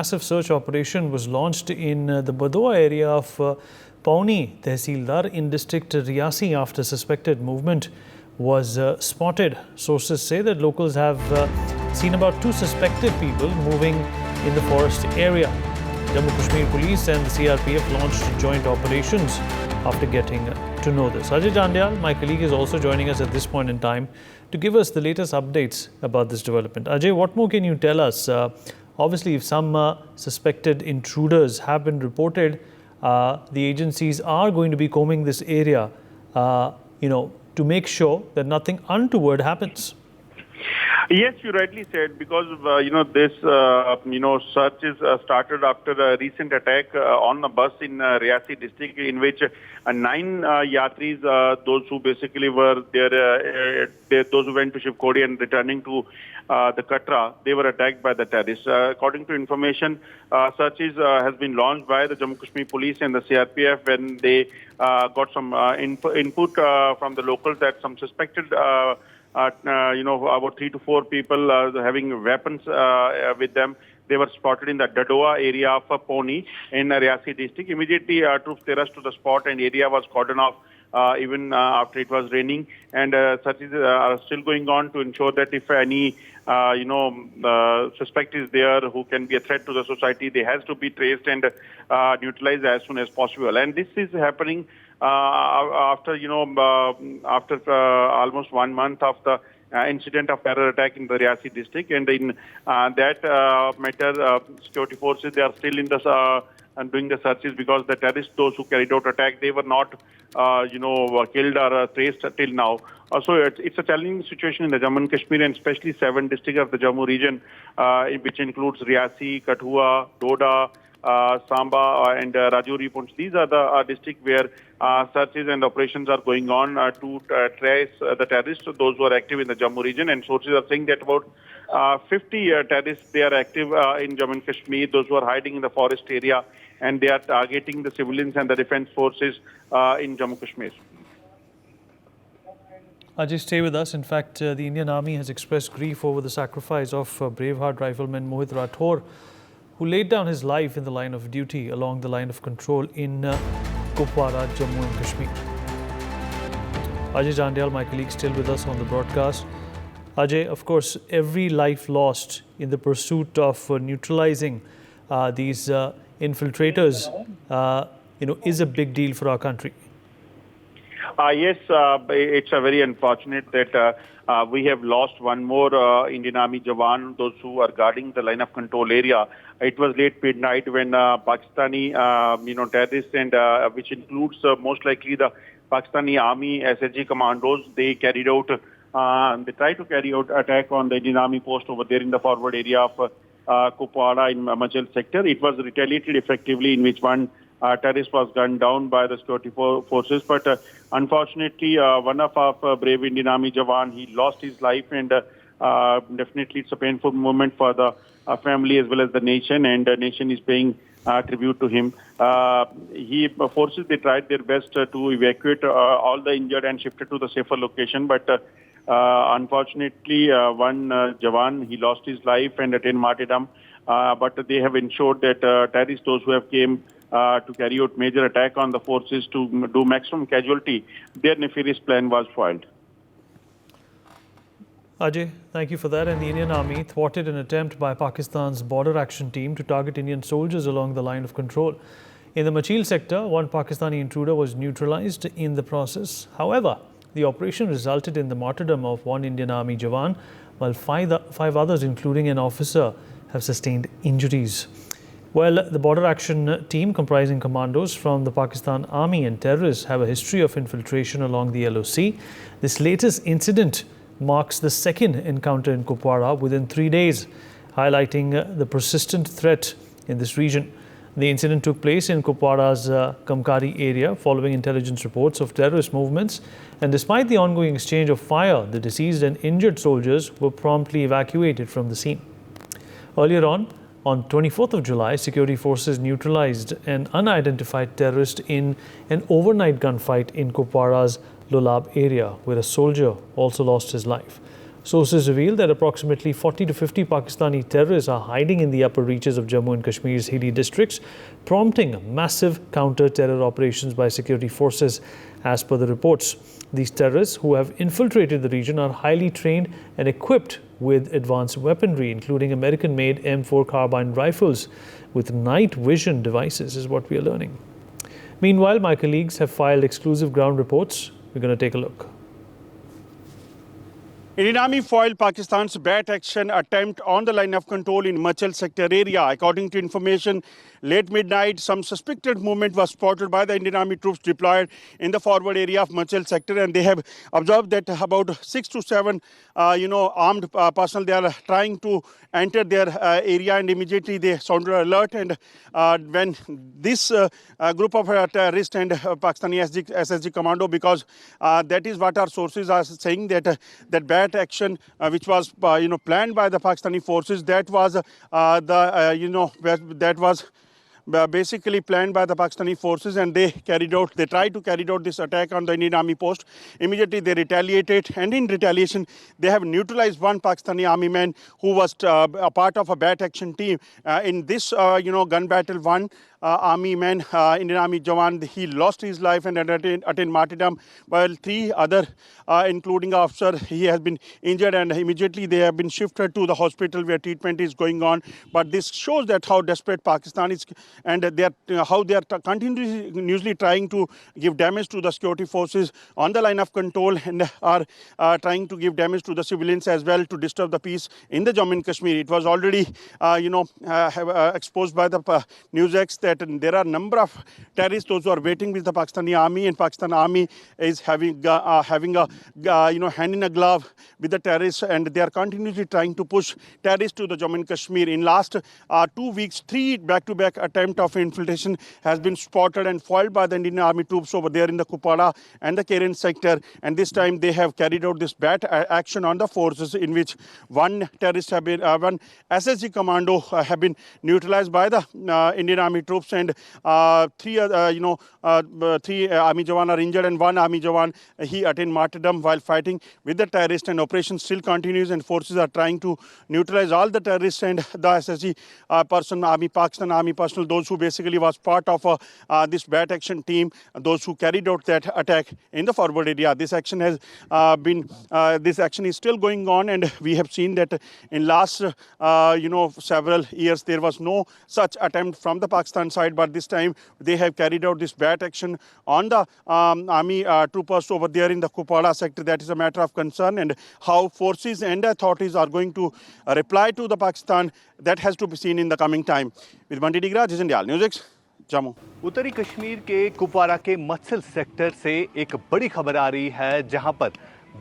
massive search operation was launched in the Badoa area of Pauni Tehsildar in district Riasi after suspected movement was spotted. Sources say that locals have seen about 2 suspected people moving in the forest area. Jammu-Kashmir police and the CRPF launched joint operations after getting to know this. Ajay Jandyal, my colleague, is also joining us at this point in time to give us the latest updates about this development. Ajay, what more can you tell us? Obviously, if some suspected intruders have been reported, the agencies are going to be combing this area, to make sure that nothing untoward happens. Yes, you rightly said, because this search is started after a recent attack on a bus in Reasi district, in which 9 yatris, those who basically were there, those who went to Shiv Khodi and returning to the Katra, they were attacked by the terrorists. According to information, searches has been launched by the Jammu-Kashmir police and the CRPF when they got some input from the locals that some suspected about 3 to 4 people having weapons with them. They were spotted in the Dadoa area of Pauni in Riasi district. Immediately, troops rushed to the spot and area was cordoned off even after it was raining. And searches are still going on to ensure that if any suspect is there who can be a threat to the society, they has to be traced and neutralized as soon as possible. And this is happening after almost 1 month of the incident of terror attack in the Riasi district. And in that matter, security forces, they are still in the doing the searches, because the terrorists, those who carried out attack, they were not killed or traced till now. So it's a challenging situation in the Jammu and Kashmir, and especially 7 districts of the Jammu region, which includes Riasi, Kathua, Doda, Samba and Rajouri, Poonch. These are the districts where searches and operations are going on to trace the terrorists, those who are active in the Jammu region. And sources are saying that about 50 terrorists, they are active in Jammu and Kashmir, those who are hiding in the forest area, and they are targeting the civilians and the defense forces in Jammu Kashmir. Ajay, stay with us. In fact, the Indian Army has expressed grief over the sacrifice of braveheart rifleman Mohit Rathore, who laid down his life in the line of duty along the line of control in Kupwara, Jammu and Kashmir. Ajay Jandyal, my colleague, still with us on the broadcast. Ajay, of course, every life lost in the pursuit of neutralizing these infiltrators, is a big deal for our country. Yes, it's a very unfortunate that we have lost one more Indian Army Jawan, those who are guarding the line of control area. It was late midnight when Pakistani, terrorists, and which includes most likely the Pakistani Army SSG commandos, they carried out, they tried to carry out attack on the Indian Army post over there in the forward area of Kupwara in Machel sector. It was retaliated effectively, in which one terrorist was gunned down by the security forces. But unfortunately, one of our brave Indian Army Jawan, he lost his life, and definitely it's a painful moment for the family as well as the nation, and the nation is paying tribute to him. Forces, they tried their best to evacuate all the injured and shifted to the safer location, but unfortunately, one Jawan, he lost his life and attained martyrdom. But they have ensured that terrorists, those who have came to carry out major attack on the forces to do maximum casualty, their nefarious plan was foiled. Ajay, thank you for that. And the Indian Army thwarted an attempt by Pakistan's border action team to target Indian soldiers along the line of control. In the Machil sector, one Pakistani intruder was neutralized in the process. However, the operation resulted in the martyrdom of one Indian Army Jawan, while five others, including an officer, have sustained injuries. Well, the border action team, comprising commandos from the Pakistan Army and terrorists, have a history of infiltration along the LOC. This latest incident marks the second encounter in Kupwara within 3 days, highlighting the persistent threat in this region. The incident took place in Kupwara's Kamkari area following intelligence reports of terrorist movements, and despite the ongoing exchange of fire, the deceased and injured soldiers were promptly evacuated from the scene. Earlier on 24th of July, security forces neutralized an unidentified terrorist in an overnight gunfight in Kupwara's Lulab area, where a soldier also lost his life. Sources reveal that approximately 40 to 50 Pakistani terrorists are hiding in the upper reaches of Jammu and Kashmir's hilly districts, prompting massive counter-terror operations by security forces, as per the reports. These terrorists, who have infiltrated the region, are highly trained and equipped with advanced weaponry, including American-made M4 carbine rifles with night vision devices, is what we are learning. Meanwhile, my colleagues have filed exclusive ground reports. We're going to take a look. Indian Army foiled Pakistan's bat action attempt on the line of control in Machal sector area. According to information, late midnight, some suspected movement was spotted by the Indian Army troops deployed in the forward area of Machal sector, and they have observed that about 6 to 7, armed personnel, they are trying to enter their area, and immediately they sounded alert. And when this group of terrorists and Pakistani SSG commando, because that is what our sources are saying, that that bat action which was planned by the Pakistani forces, that was basically planned by the Pakistani forces, and they tried to carry out this attack on the Indian Army post. Immediately they retaliated, and in retaliation they have neutralized one Pakistani army man who was a part of a bat action team. In this gun battle, one army man, Indian Army Jawan, he lost his life and attained martyrdom, while 3 other, including officer, he has been injured, and immediately they have been shifted to the hospital where treatment is going on. But this shows that how desperate Pakistan is, and how they are continuously trying to give damage to the security forces on the line of control, and are trying to give damage to the civilians as well, to disturb the peace in the Jammu and Kashmir. It was already exposed by the NewsX that there are a number of terrorists, those who are waiting with the Pakistani army, and Pakistan army is having a hand in a glove with the terrorists, and they are continuously trying to push terrorists to the Jammu and Kashmir. In last 2 weeks, 3 back-to-back attempts of infiltration has been spotted and foiled by the Indian Army troops over there in the Kupwara and the Keren sector, and this time they have carried out this bat action on the forces, in which one terrorist one SSG commando have been neutralized by the Indian Army troops, and 3 army jawan are injured, and 1 army jawan, he attained martyrdom while fighting with the terrorists. And operation still continues, and forces are trying to neutralize all the terrorists and the SSG Pakistan army personnel, those who basically was part of this bat action team, those who carried out that attack in the forward area. This action has this action is still going on, and we have seen that in last several years there was no such attempt from the Pakistan side, but this time they have carried out this bat action on the army troopers over there in the Kupwara sector. That is a matter of concern, and how forces and authorities are going to reply to the Pakistan, that has to be seen in the coming time. With Bunty Digra, NewsX, Jammu. उत्तरी कश्मीर के कुपवारा के मत्सल sector से एक बड़ी खबर आ रही है, जहां पर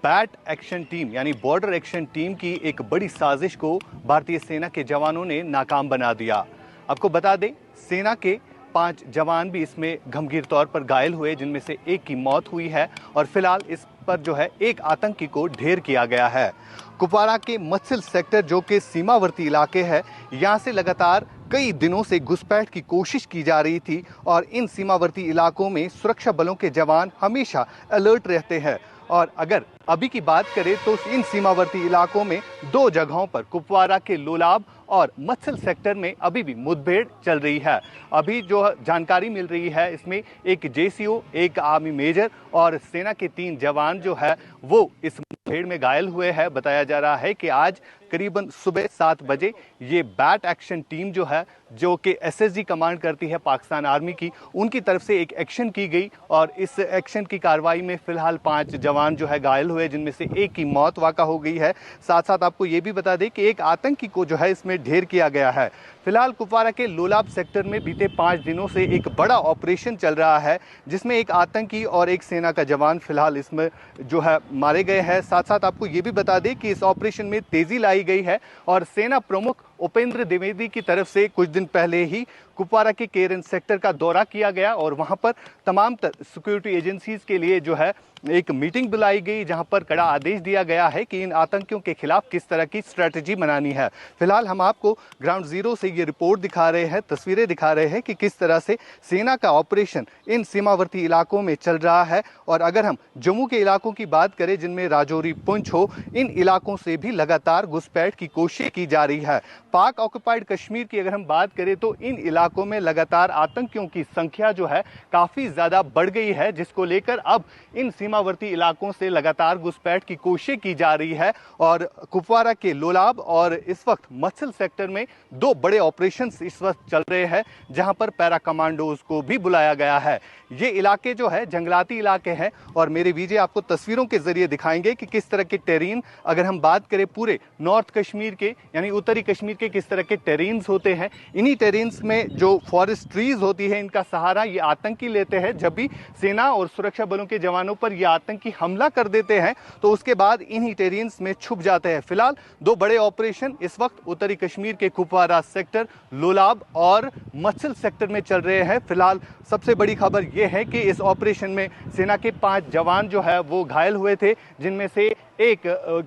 बैट एक्शन टीम यानी बॉर्डर एक्शन टीम की एक बड़ी साजिश को भारतीय सेना के जवानों ने नाकाम बना दिया। आपको बता दें, सेना के 5 जवान भी इसमें गंभीर तौर पर घायल हुए, जिनमें से 1 की मौत हुई है, और फिलहाल इस पर जो है एक आतंकी को ढेर किया गया है। कुपवारा के मत्सल सेक्टर, जो कि सीमावर्ती इलाके है, यहाँ से लगातार कई दिनों से घुसपैठ की कोशिश की जा रही थी, और इन सीमावर्ती इलाकों में सुरक्षा बलों के जवान हमेशा अलर्ट रहते हैं। और अगर अभी की बात करें तो इन सीमावर्ती इलाकों में 2 जगहों पर, कुपवारा के लोलाब और मत्सल सेक्टर में अभी भी मुठभेड़ चल रही है। अभी जो जानकारी मिल रही है, इसमें एक जेसीओ, एक आर्मी मेजर और सेना के 3 जवान जो है वो इस मुठभेड़ में घायल हुए हैं। बताया जा रहा है कि आज करीबन सुबह 7 बजे ये बैट एक्शन टीम जो है, जो कि एसएसजी कमांड करती है पाकिस्तान आर्मी की, उनकी तरफ से एक एक्शन की गई, और इस एक्शन की कार्रवाई में फिलहाल 5 जवान जो है घायल हुए, जिनमें से 1 की मौत वाक़ा हो गई है। साथ साथ आपको ये भी बता दें कि एक आतंकी को जो है इसमें ढेर किया गया है। फिलहाल कुपवारा के लोलाब सेक्टर में बीते 5 दिनों से एक बड़ा ऑपरेशन चल रहा है, जिसमें एक आतंकी और एक सेना का जवान फिलहाल इसमें जो है मारे गए हैं। साथ साथ आपको ये भी बता दें कि इस ऑपरेशन में तेजी लाई गई है, और सेना प्रमुख उपेंद्र द्विवेदी की तरफ से कुछ दिन पहले ही कुपवारा के केरन सेक्टर का दौरा किया गया और वहां पर तमाम सिक्योरिटी एजेंसीज के लिए जो है एक मीटिंग बुलाई गई, जहां पर कड़ा आदेश दिया गया है कि इन आतंकियों के खिलाफ किस तरह की स्ट्रेटजी बनानी है। फिलहाल हम आपको ग्राउंड जीरो से ये रिपोर्ट दिखा रहे हैं, तस्वीरें दिखा रहे हैं कि किस तरह से सेना का ऑपरेशन इन सीमावर्ती इलाकों में चल रहा है। और अगर हम जम्मू के इलाकों की बात करें जिनमें राजौरी, पुंछ हो, इन इलाकों से भी लगातार घुसपैठ की कोशिश की जा रही है। पाक ऑक्युपाइड कश्मीर की अगर हम बात करें तो इन इलाकों में लगातार आतंकियों की संख्या जो है काफी ज्यादा बढ़ गई है, जिसको लेकर अब इन सीमावर्ती इलाकों से लगातार घुसपैठ की कोशिश की जा रही है। और कुपवारा के लोलाब और इस वक्त मत्सल सेक्टर में दो बड़े ऑपरेशंस इस वक्त चल रहे हैं, जहां पर पैरा कमांडोज को भी बुलाया गया है। ये इलाके जो है जंगलाती इलाके हैं और मेरे विजय आपको तस्वीरों के जरिए दिखाएंगे कि किस तरह के टेरेन, अगर हम बात करें पूरे नॉर्थ कश्मीर के यानी उत्तरी कश्मीर के, किस तरह के टेरेन्स होते हैं। इन्हीं टेरेन्स में जो फॉरेस्ट ट्रीज होती है, इनका सहारा ये आतंकी लेते हैं। जब भी सेना और सुरक्षा बलों के जवानों पर ये आतंकी हमला कर देते हैं तो उसके बाद इन्हीं टेरेन्स में छुप जाते हैं। फिलहाल दो बड़े ऑपरेशन इस वक्त उत्तरी कश्मीर के कुपवारा सेक्टर, लोलाब और मत्सल सेक्टर में चल रहे हैं। फिलहाल सबसे बड़ी खबर यह है कि इस ऑपरेशन में सेना के 5 जवान जो है वो घायल हुए थे, जिनमें से एक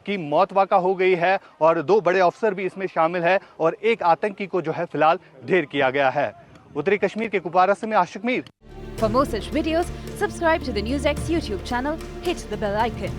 की मौत वाक़ा हो गई है और 2 बड़े अफसर भी इसमें शामिल है और एक आतंकी को जो है फिलहाल ढेर किया गया है। उत्तरी कश्मीर के कुपवारा से मैं आशिक Mir. For more such videos, subscribe to the NewsX YouTube channel, hit the bell icon.